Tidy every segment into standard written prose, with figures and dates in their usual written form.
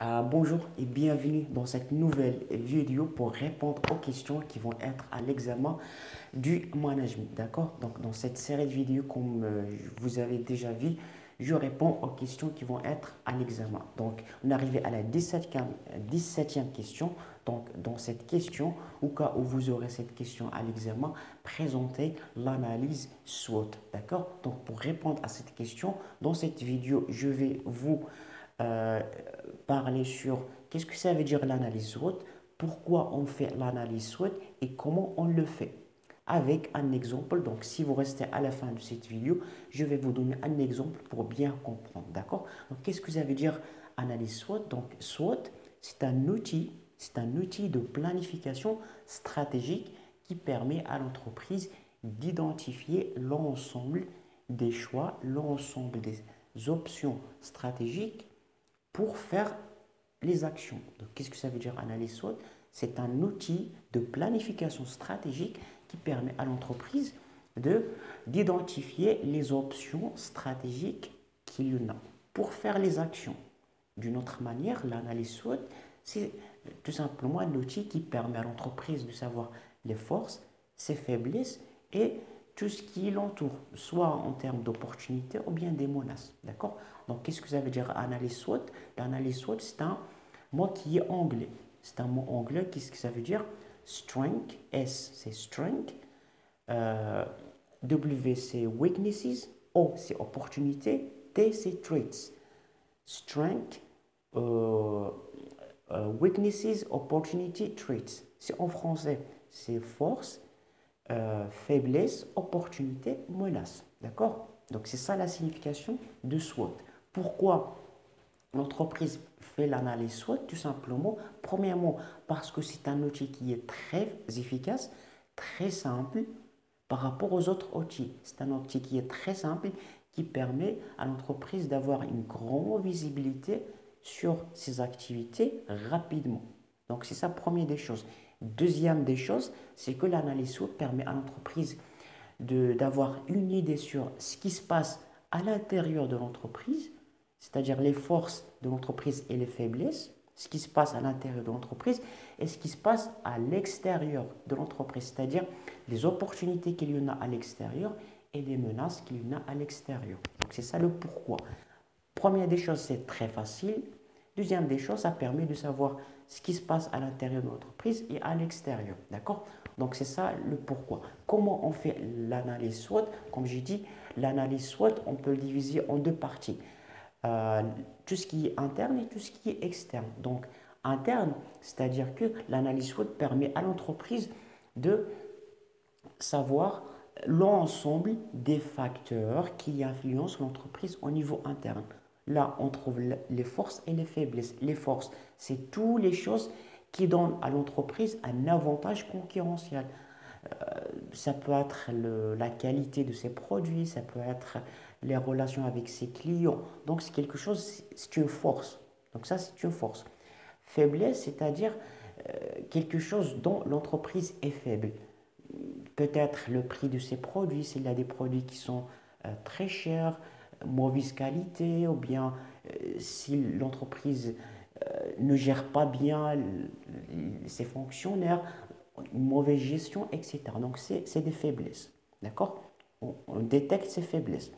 Bonjour et bienvenue dans cette nouvelle vidéo pour répondre aux questions qui vont être à l'examen du management. D'accord? Donc, dans cette série de vidéos, comme vous avez déjà vu, je réponds aux questions qui vont être à l'examen. Donc, on est arrivé à la 17e question. Donc, dans cette question, au cas où vous aurez cette question à l'examen, présentez l'analyse SWOT. D'accord? Donc, pour répondre à cette question, dans cette vidéo, je vais vous euh, parler sur qu'est-ce que ça veut dire l'analyse SWOT, pourquoi on fait l'analyse SWOT et comment on le fait. Avec un exemple, donc si vous restez à la fin de cette vidéo, je vais vous donner un exemple pour bien comprendre, d'accord? Donc qu'est-ce que ça veut dire analyse SWOT? Donc SWOT, c'est un outil de planification stratégique qui permet à l'entreprise d'identifier l'ensemble des choix, l'ensemble des options stratégiques pour faire les actions. Donc, qu'est-ce que ça veut dire analyse SWOT? C'est un outil de planification stratégique qui permet à l'entreprise d'identifier les options stratégiques qu'il y en a pour faire les actions. D'une autre manière, l'analyse SWOT, c'est tout simplement un outil qui permet à l'entreprise de savoir les forces, ses faiblesses et tout ce qui l'entoure, soit en termes d'opportunités ou bien des menaces. D'accord? Donc, qu'est-ce que ça veut dire analyse SWOT? L'analyse SWOT, c'est un mot qui est anglais. C'est un mot anglais. Qu'est-ce que ça veut dire? Strength, S c'est strength, euh, W c'est weaknesses, O c'est opportunité, T c'est traits. Strength, euh, weaknesses, opportunity, traits. C'est en français, c'est force, faiblesse, opportunité, menace. D'accord? Donc c'est ça la signification de SWOT. Pourquoi l'entreprise fait l'analyse SWOT? Tout simplement, premièrement, parce que c'est un outil qui est très efficace, très simple par rapport aux autres outils. C'est un outil qui est très simple, qui permet à l'entreprise d'avoir une grande visibilité sur ses activités rapidement. Donc, c'est ça, première des choses. Deuxième des choses, c'est que l'analyse SWOT permet à l'entreprise d'avoir une idée sur ce qui se passe à l'intérieur de l'entreprise, c'est-à-dire les forces de l'entreprise et les faiblesses, ce qui se passe à l'intérieur de l'entreprise et ce qui se passe à l'extérieur de l'entreprise, c'est-à-dire les opportunités qu'il y en a à l'extérieur et les menaces qu'il y en a à l'extérieur. Donc c'est ça le pourquoi. Première des choses, c'est très facile. Deuxième des choses, ça permet de savoir ce qui se passe à l'intérieur de l'entreprise et à l'extérieur. D'accord? Donc c'est ça le pourquoi. Comment on fait l'analyse SWOT? Comme j'ai dit, l'analyse SWOT, on peut le diviser en deux parties. Tout ce qui est interne et tout ce qui est externe. Donc interne, c'est-à-dire que l'analyse SWOT permet à l'entreprise de savoir l'ensemble des facteurs qui influencent l'entreprise au niveau interne. Là, on trouve les forces et les faiblesses. Les forces, c'est toutes les choses qui donnent à l'entreprise un avantage concurrentiel. Ça peut être la qualité de ses produits, ça peut être les relations avec ses clients. Donc, c'est quelque chose, c'est une force. Donc, ça, c'est une force. Faiblesse, c'est-à-dire quelque chose dont l'entreprise est faible. Peut-être le prix de ses produits, s'il y a des produits qui sont très chers, mauvaise qualité, ou bien si l'entreprise ne gère pas bien ses fonctionnaires, une mauvaise gestion, etc. Donc, c'est des faiblesses. D'accord? On détecte ces faiblesses.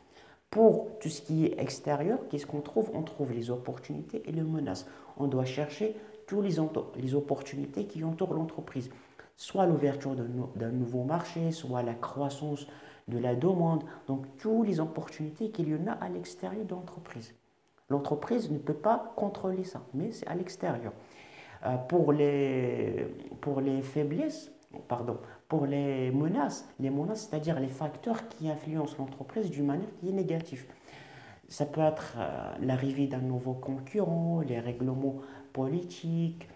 Pour tout ce qui est extérieur, qu'est-ce qu'on trouve? On trouve les opportunités et les menaces. On doit chercher toutes les opportunités qui entourent l'entreprise. Soit l'ouverture d'un nouveau marché, soit la croissance de la demande. Donc, toutes les opportunités qu'il y en a à l'extérieur de l'entreprise. L'entreprise ne peut pas contrôler ça, mais c'est à l'extérieur. Pour les faiblesses, pardon, pour les menaces, c'est-à-dire les facteurs qui influencent l'entreprise d'une manière qui est négative. Ça peut être l'arrivée d'un nouveau concurrent, les règlements politiques,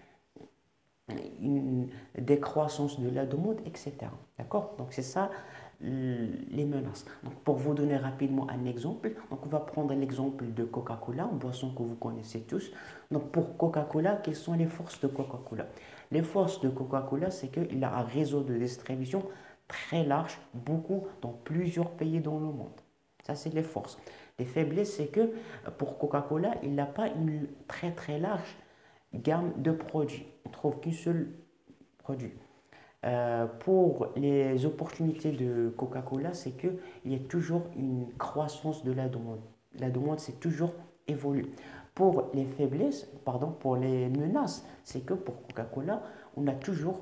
une décroissance de la demande, etc. D'accord? Donc c'est ça les menaces. Donc pour vous donner rapidement un exemple, donc on va prendre l'exemple de Coca-Cola, une boisson que vous connaissez tous. Donc pour Coca-Cola, quelles sont les forces de Coca-Cola? Les forces de Coca-Cola, c'est qu'il a un réseau de distribution très large, beaucoup dans plusieurs pays dans le monde. Ça, c'est les forces. Les faiblesses, c'est que pour Coca-Cola, il n'a pas une très très large gamme de produits. On trouve qu'un seul produit. Pour les opportunités de Coca-Cola, c'est qu'il y a toujours une croissance de la demande. La demande, c'est toujours évolue. Pour les faiblesses, pardon, pour les menaces, c'est que pour Coca-Cola, on a toujours,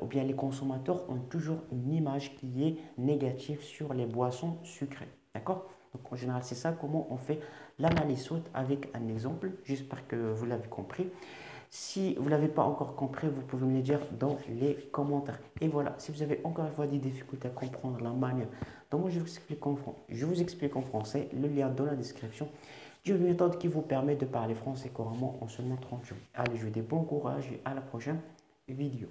ou bien les consommateurs ont toujours une image qui est négative sur les boissons sucrées. D'accord? Donc en général, c'est ça comment on fait l'analyse SWOT avec un exemple. J'espère que vous l'avez compris. Si vous ne l'avez pas encore compris, vous pouvez me le dire dans les commentaires. Et voilà, si vous avez encore une fois des difficultés à comprendre la manière dont je vous explique en français, le lien dans la description d'une méthode qui vous permet de parler français couramment en seulement 30 jours. Allez, je vous dis bon courage et à la prochaine vidéo.